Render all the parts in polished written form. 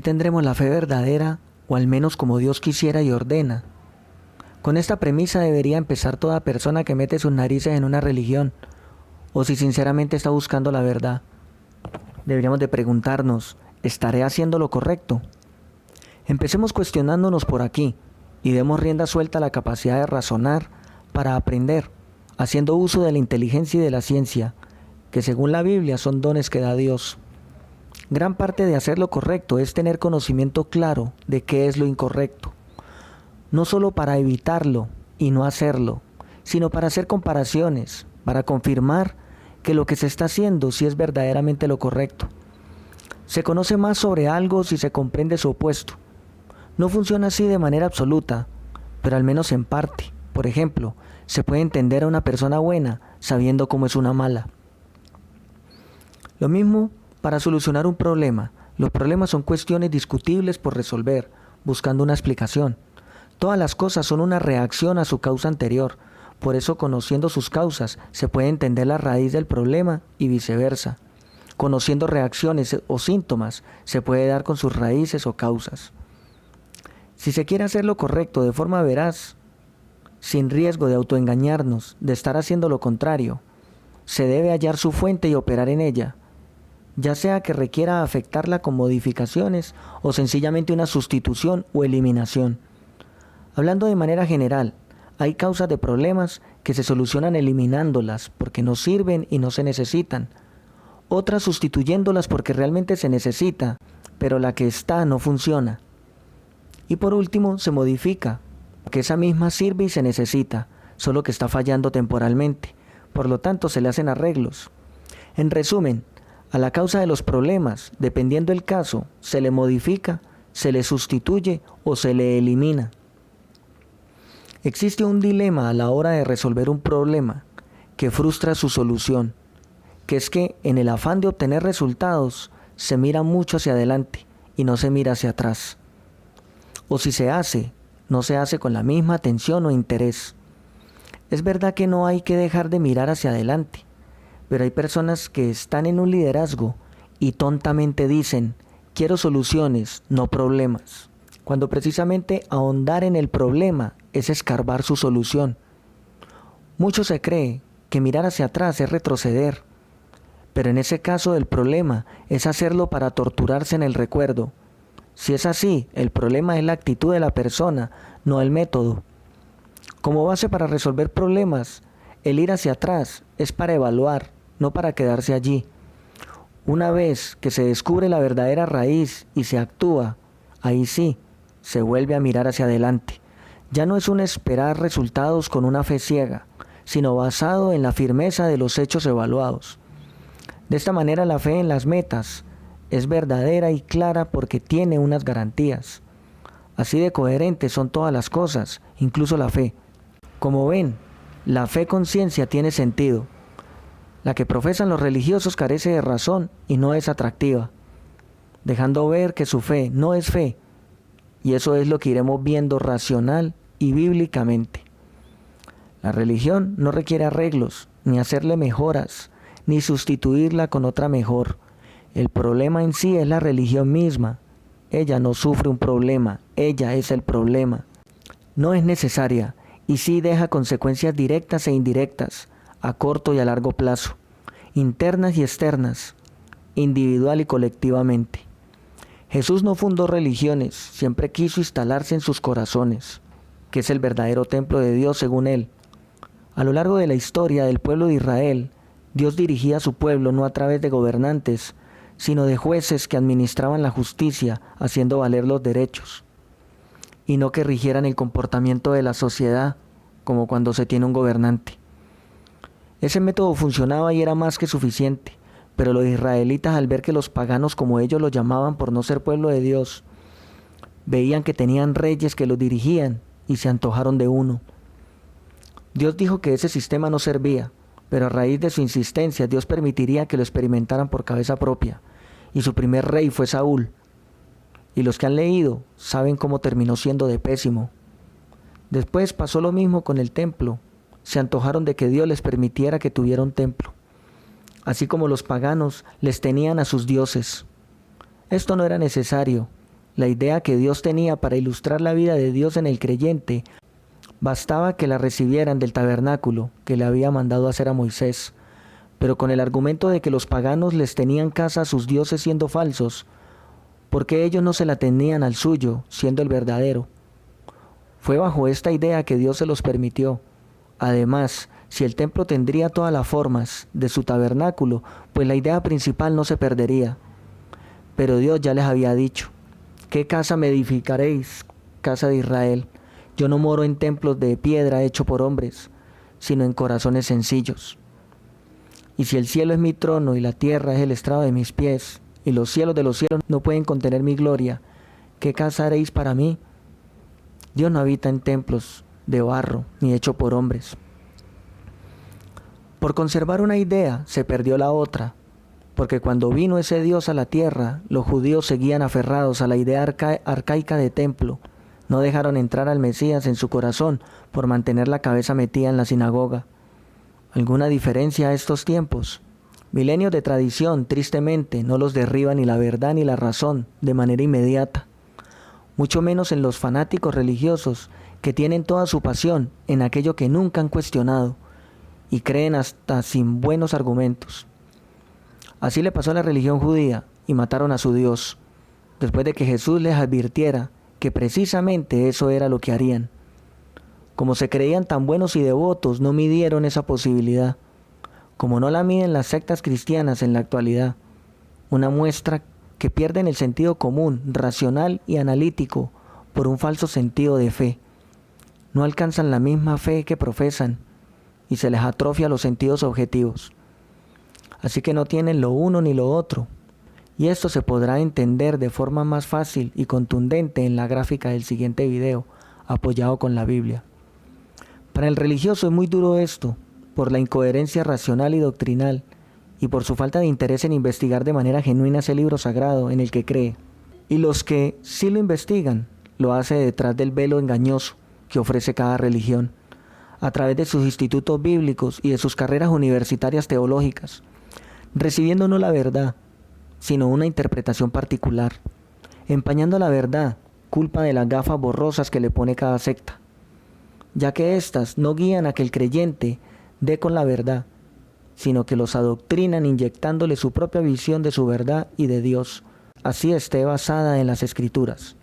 Así tendremos la fe verdadera, o al menos como Dios quisiera y ordena. Con esta premisa debería empezar toda persona que mete sus narices en una religión, o si sinceramente está buscando la verdad. Deberíamos de preguntarnos, ¿estaré haciendo lo correcto? Empecemos cuestionándonos por aquí, y demos rienda suelta a la capacidad de razonar para aprender, haciendo uso de la inteligencia y de la ciencia, que según la Biblia son dones que da Dios. Gran parte de hacer lo correcto es tener conocimiento claro de qué es lo incorrecto. No solo para evitarlo y no hacerlo, sino para hacer comparaciones, para confirmar que lo que se está haciendo sí es verdaderamente lo correcto. Se conoce más sobre algo si se comprende su opuesto. No funciona así de manera absoluta, pero al menos en parte. Por ejemplo, se puede entender a una persona buena sabiendo cómo es una mala. Lo mismo para solucionar un problema. Los problemas son cuestiones discutibles por resolver, buscando una explicación. Todas las cosas son una reacción a su causa anterior. Por eso, conociendo sus causas, se puede entender la raíz del problema y viceversa. Conociendo reacciones o síntomas, se puede dar con sus raíces o causas. Si se quiere hacer lo correcto de forma veraz, sin riesgo de autoengañarnos, de estar haciendo lo contrario, se debe hallar su fuente y operar en ella, ya sea que requiera afectarla con modificaciones o sencillamente una sustitución o eliminación. Hablando de manera general, hay causas de problemas que se solucionan eliminándolas porque no sirven y no se necesitan, otras sustituyéndolas porque realmente se necesita, pero la que está no funciona. Y por último, se modifica, porque esa misma sirve y se necesita, solo que está fallando temporalmente, por lo tanto se le hacen arreglos. En resumen, a la causa de los problemas, dependiendo el caso, se le modifica, se le sustituye o se le elimina. Existe un dilema a la hora de resolver un problema que frustra su solución, que es que en el afán de obtener resultados se mira mucho hacia adelante y no se mira hacia atrás. O si se hace, no se hace con la misma atención o interés. Es verdad que no hay que dejar de mirar hacia adelante, pero hay personas que están en un liderazgo y tontamente dicen, quiero soluciones, no problemas, cuando precisamente ahondar en el problema es escarbar su solución. Mucho se cree que mirar hacia atrás es retroceder, pero en ese caso el problema es hacerlo para torturarse en el recuerdo. Si es así, el problema es la actitud de la persona, no el método. Como base para resolver problemas, el ir hacia atrás es para evaluar, no para quedarse allí. Una vez que se descubre la verdadera raíz y se actúa, ahí sí, se vuelve a mirar hacia adelante. Ya no es un esperar resultados con una fe ciega, sino basado en la firmeza de los hechos evaluados. De esta manera la fe en las metas es verdadera y clara porque tiene unas garantías. Así de coherentes son todas las cosas, incluso la fe. Como ven, la fe con ciencia tiene sentido. La que profesan los religiosos carece de razón y no es atractiva, dejando ver que su fe no es fe, y eso es lo que iremos viendo racional y bíblicamente. La religión no requiere arreglos, ni hacerle mejoras, ni sustituirla con otra mejor. El problema en sí es la religión misma. Ella no sufre un problema, ella es el problema. No es necesaria y sí deja consecuencias directas e indirectas, a corto y a largo plazo, internas y externas, individual y colectivamente. Jesús no fundó religiones, siempre quiso instalarse en sus corazones, que es el verdadero templo de Dios según él. A lo largo de la historia del pueblo de Israel, Dios dirigía a su pueblo no a través de gobernantes, sino de jueces que administraban la justicia, haciendo valer los derechos, y no que rigieran el comportamiento de la sociedad, como cuando se tiene un gobernante. Ese método funcionaba y era más que suficiente, pero los israelitas, al ver que los paganos, como ellos lo llamaban por no ser pueblo de Dios, veían que tenían reyes que los dirigían y se antojaron de uno. Dios dijo que ese sistema no servía, pero a raíz de su insistencia Dios permitiría que lo experimentaran por cabeza propia, y su primer rey fue Saúl. Y los que han leído saben cómo terminó siendo de pésimo. Después pasó lo mismo con el templo. Se antojaron de que Dios les permitiera que tuviera un templo, así como los paganos les tenían a sus dioses. Esto no era necesario, La idea que Dios tenía para ilustrar la vida de Dios en el creyente, bastaba que la recibieran del tabernáculo que le había mandado hacer a Moisés, pero con el argumento de que los paganos les tenían casa a sus dioses siendo falsos, porque ellos no se la tenían al suyo, siendo el verdadero. Fue bajo esta idea que Dios se los permitió. Además, si el templo tendría todas las formas de su tabernáculo, pues la idea principal no se perdería. Pero Dios ya les había dicho: ¿qué casa me edificaréis, casa de Israel? Yo no moro en templos de piedra hecho por hombres, sino en corazones sencillos. Y si el cielo es mi trono y la tierra es el estrado de mis pies, y los cielos de los cielos no pueden contener mi gloria, ¿qué casa haréis para mí? Dios no habita en templos de barro, ni hecho por hombres. Por conservar una idea, se perdió la otra, porque cuando vino ese Dios a la tierra, los judíos seguían aferrados a la idea arcaica de templo. No dejaron entrar al Mesías en su corazón por mantener la cabeza metida en la sinagoga. ¿Alguna diferencia a estos tiempos? Milenios de tradición, tristemente, no los derriba ni la verdad ni la razón de manera inmediata. Mucho menos en los fanáticos religiosos que tienen toda su pasión en aquello que nunca han cuestionado y creen hasta sin buenos argumentos. Así le pasó a la religión judía y mataron a su Dios, después de que Jesús les advirtiera que precisamente eso era lo que harían. Como se creían tan buenos y devotos, no midieron esa posibilidad, como no la miden las sectas cristianas en la actualidad, una muestra que pierden el sentido común, racional y analítico por un falso sentido de fe. No alcanzan la misma fe que profesan y se les atrofia los sentidos objetivos. Así que no tienen lo uno ni lo otro. Y esto se podrá entender de forma más fácil y contundente en la gráfica del siguiente video, apoyado con la Biblia. Para el religioso es muy duro esto, por la incoherencia racional y doctrinal, y por su falta de interés en investigar de manera genuina ese libro sagrado en el que cree. Y los que sí lo investigan, lo hace detrás del velo engañoso que ofrece cada religión, a través de sus institutos bíblicos y de sus carreras universitarias teológicas, recibiendo no la verdad, sino una interpretación particular, empañando la verdad, culpa de las gafas borrosas que le pone cada secta, ya que éstas no guían a que el creyente dé con la verdad, sino que los adoctrinan inyectándole su propia visión de su verdad y de Dios, así esté basada en las Escrituras.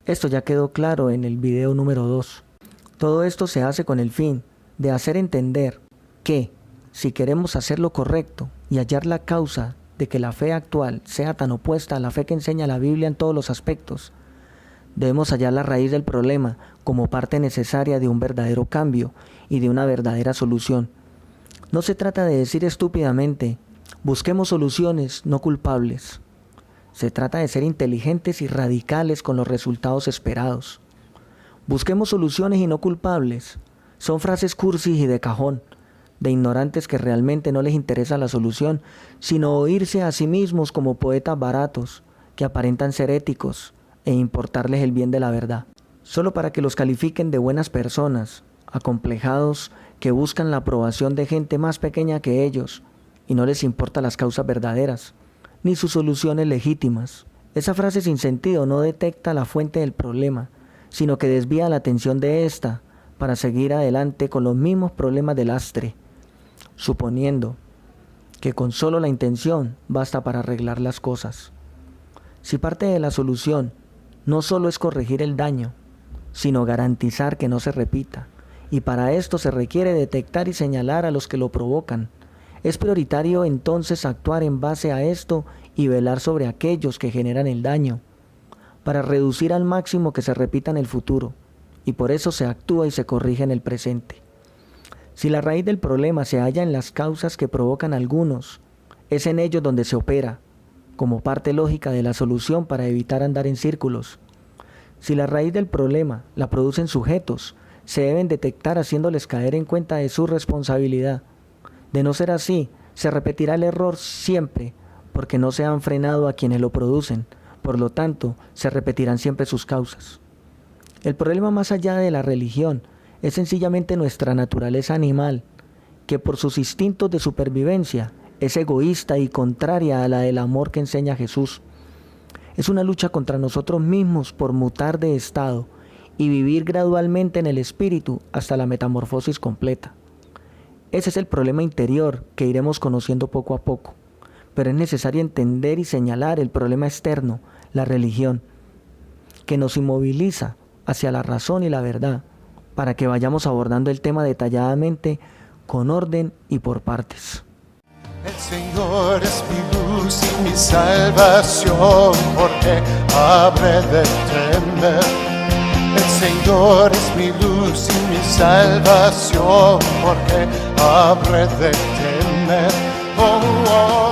Esto ya quedó claro en el video número 2. Todo esto se hace con el fin de hacer entender que, si queremos hacer lo correcto y hallar la causa de que la fe actual sea tan opuesta a la fe que enseña la Biblia en todos los aspectos, debemos hallar la raíz del problema como parte necesaria de un verdadero cambio y de una verdadera solución. No se trata de decir estúpidamente: busquemos soluciones, no culpables. Se trata de ser inteligentes y radicales con los resultados esperados. Busquemos soluciones y no culpables. Son frases cursis y de cajón, de ignorantes que realmente no les interesa la solución, sino oírse a sí mismos como poetas baratos, que aparentan ser éticos e importarles el bien de la verdad, solo para que los califiquen de buenas personas, acomplejados que buscan la aprobación de gente más pequeña que ellos, y no les importa las causas verdaderas, ni sus soluciones legítimas. Esa frase sin sentido no detecta la fuente del problema, sino que desvía la atención de ésta para seguir adelante con los mismos problemas de lastre, suponiendo que con solo la intención basta para arreglar las cosas. Si parte de la solución no solo es corregir el daño, sino garantizar que no se repita, y para esto se requiere detectar y señalar a los que lo provocan, es prioritario entonces actuar en base a esto y velar sobre aquellos que generan el daño, para reducir al máximo que se repita en el futuro, y por eso se actúa y se corrige en el presente. Si la raíz del problema se halla en las causas que provocan algunos, es en ellos donde se opera, como parte lógica de la solución para evitar andar en círculos. Si la raíz del problema la producen sujetos, se deben detectar haciéndoles caer en cuenta de su responsabilidad. De no ser así, se repetirá el error siempre, porque no se han frenado a quienes lo producen, por lo tanto, se repetirán siempre sus causas. El problema más allá de la religión es sencillamente nuestra naturaleza animal, que por sus instintos de supervivencia es egoísta y contraria a la del amor que enseña Jesús. Es una lucha contra nosotros mismos por mutar de estado y vivir gradualmente en el espíritu hasta la metamorfosis completa. Ese es el problema interior que iremos conociendo poco a poco, pero es necesario entender y señalar el problema externo, la religión, que nos inmoviliza hacia la razón y la verdad, para que vayamos abordando el tema detalladamente, con orden y por partes. El Señor es mi luz y mi salvación, porque habré de temer. El Señor es mi luz y mi salvación, porque habré de temer. Oh, oh.